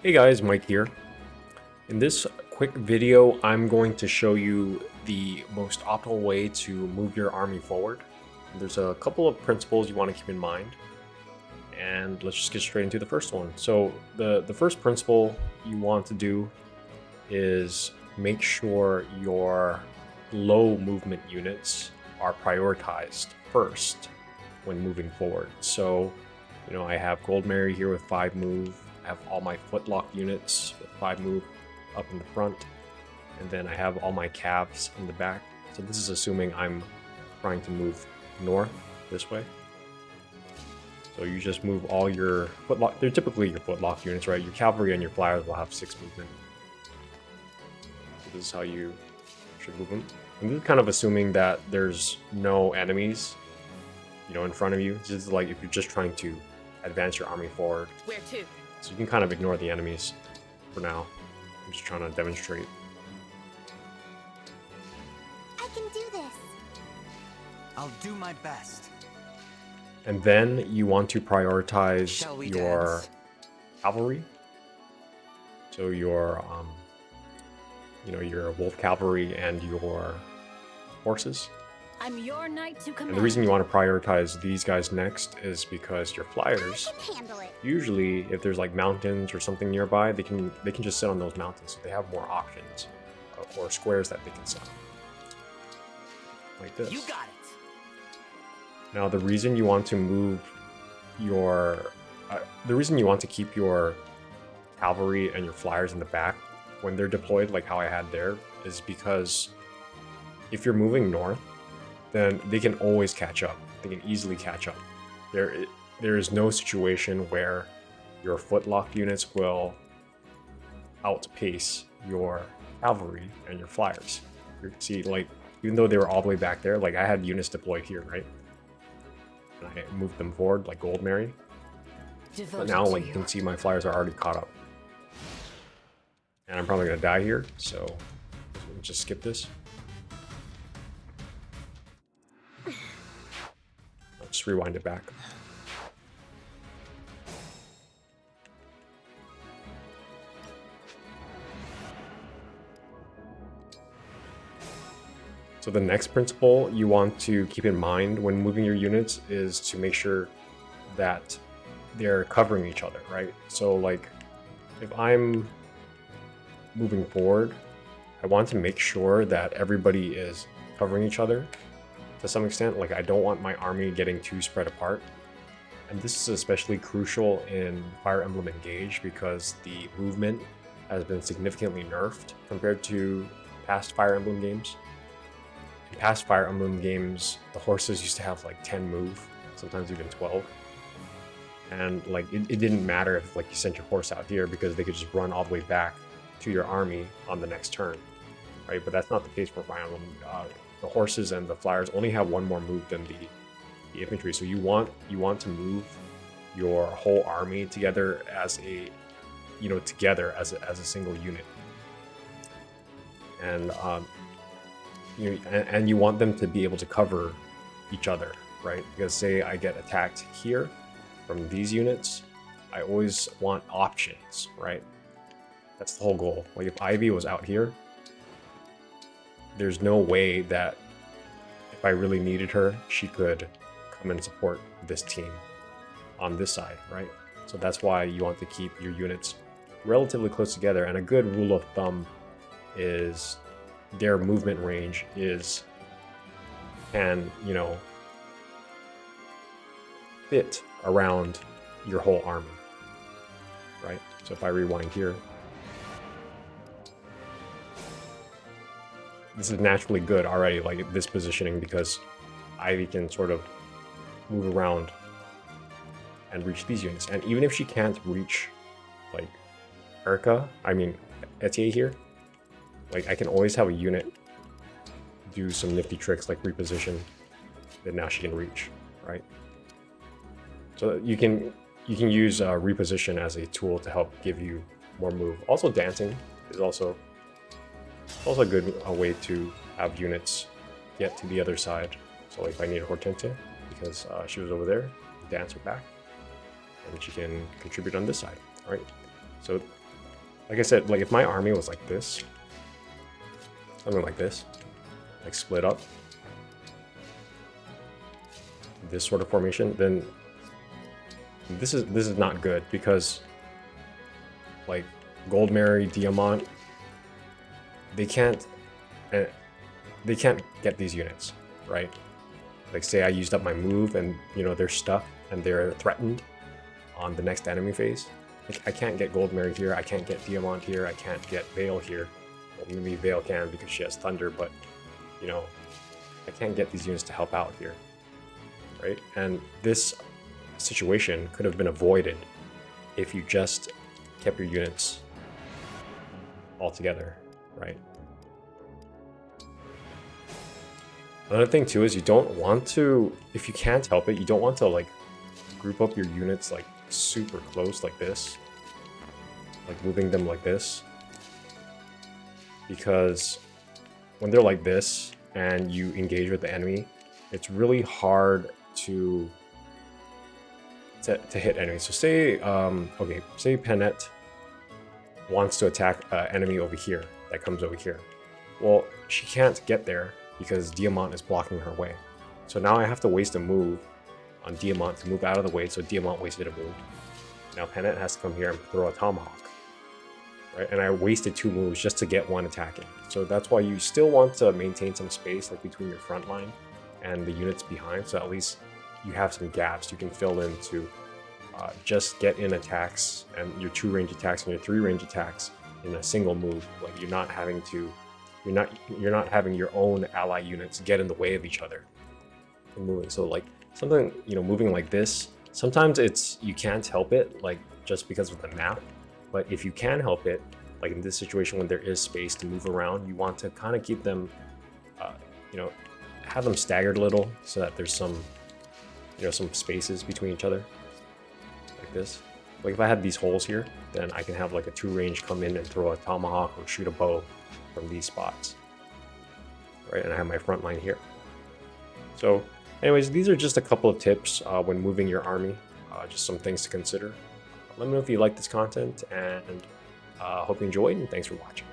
Hey guys, Mike here. In this quick video, I'm going to show you the most optimal way to move your army forward. There's a couple of principles you want to keep in mind, and let's just get straight into the first one. So the first principle you want to do is make sure your low movement units are prioritized first when moving forward. So, I have Gold Mary here with 5 move. I have all my footlock units with 5 move up in the front, and then I have all my calves in the back. So this is assuming I'm trying to move north this way. So you just move all your footlock. They're typically your footlock units, right? Your cavalry and your flyers will have 6 movement. So this is how you should move them. And this is kind of assuming that there's no enemies, in front of you. This is like if you're just trying to advance your army forward. Where to? So you can kind of ignore the enemies for now. I'm just trying to demonstrate. I can do this. I'll do my best. And then you want to prioritize your dance? cavalry. So your your wolf cavalry and your horses. I'm your knight to command. And the reason you want to prioritize these guys next is because your flyers, I can handle it. usually if there's like mountains or something nearby, they can just sit on those mountains, so they have more options or squares that they can sit on. Like this. You got it. Now the reason you want to move your the reason you want to keep your cavalry and your flyers in the back when they're deployed, like how I had there, is because if you're moving north, then they can always catch up. They can easily catch up. There is no situation where your footlock units will outpace your cavalry and your flyers. You see, like, even though they were all the way back there, like I had units deployed here, right? And I moved them forward, like Gold Mary. But now, like, you can see my flyers are already caught up. And I'm probably gonna die here, so we'll just skip this. I'll just rewind it back. So the next principle you want to keep in mind when moving your units is to make sure that they're covering each other, right? So like if I'm moving forward, I want to make sure that everybody is covering each other to some extent. Like I don't want my army getting too spread apart. And this is especially crucial in Fire Emblem Engage because the movement has been significantly nerfed compared to past Fire Emblem games. In past Fire Emblem games, the horses used to have like 10 move, sometimes even 12. And like it didn't matter if like you sent your horse out here because they could just run all the way back to your army on the next turn, right? But that's not the case for Fire Emblem. The horses and the flyers only have 1 more move than the infantry. So you want to move your whole army together as a as a single unit. And and you want them to be able to cover each other, right? Because say I get attacked here from these units, I always want options, right? That's the whole goal. Like if Ivy was out here, there's no way that if I really needed her, she could come and support this team on this side, right? So that's why you want to keep your units relatively close together. And a good rule of thumb is their movement range can fit around your whole army, right? So if I rewind here, this is naturally good already, like this positioning, because Ivy can sort of move around and reach these units. And even if she can't reach like Etier here, like I can always have a unit do some nifty tricks like reposition that now she can reach, right? So you can use reposition as a tool to help give you more move. Also dancing is also a good way to have units get to the other side. So like if I need a Hortensia, because she was over there, dance her back, and she can contribute on this side, right? So like I said, like if my army was like this, something like this, like split up, this sort of formation, then this is not good, because like Gold Mary, Diamant, they can't get these units, right? Like say I used up my move and you know they're stuck and they're threatened on the next enemy phase. Like, I can't get Gold Mary here, I can't get Diamant here, I can't get Veil here. Well, maybe Veil can because she has Thunder, but you know, I can't get these units to help out here, right? And this situation could have been avoided if you just kept your units all together, right? Another thing too is you don't want to, if you can't help it, you don't want to like group up your units like super close like this, like moving them like this, because when they're like this and you engage with the enemy, it's really hard to hit enemies. So say, okay, say Panette wants to attack enemy over here that comes over here. Well, she can't get there because Diamant is blocking her way. So now I have to waste a move on Diamant to move out of the way, so Diamant wasted a move. Now Panette has to come here and throw a Tomahawk, right? And I wasted 2 moves just to get 1 attack in. So that's why you still want to maintain some space like between your front line and the units behind, so at least you have some gaps you can fill in to just get in attacks and your 2 range attacks and your 3 range attacks in a single move. Like you're not having your own ally units get in the way of each other and moving. So like something, you know, moving like this, sometimes you can't help it, like just because of the map. But if you can help it, like in this situation when there is space to move around, you want to kind of keep them, you know, have them staggered a little so that there's some, you know, some spaces between each other, like this. Like if I had these holes here, then I can have like a 2 range come in and throw a Tomahawk or shoot a bow from these spots, right? And I have my front line here. So anyways, these are just a couple of tips when moving your army, just some things to consider. Let me know if you like this content, and hope you enjoyed, and thanks for watching.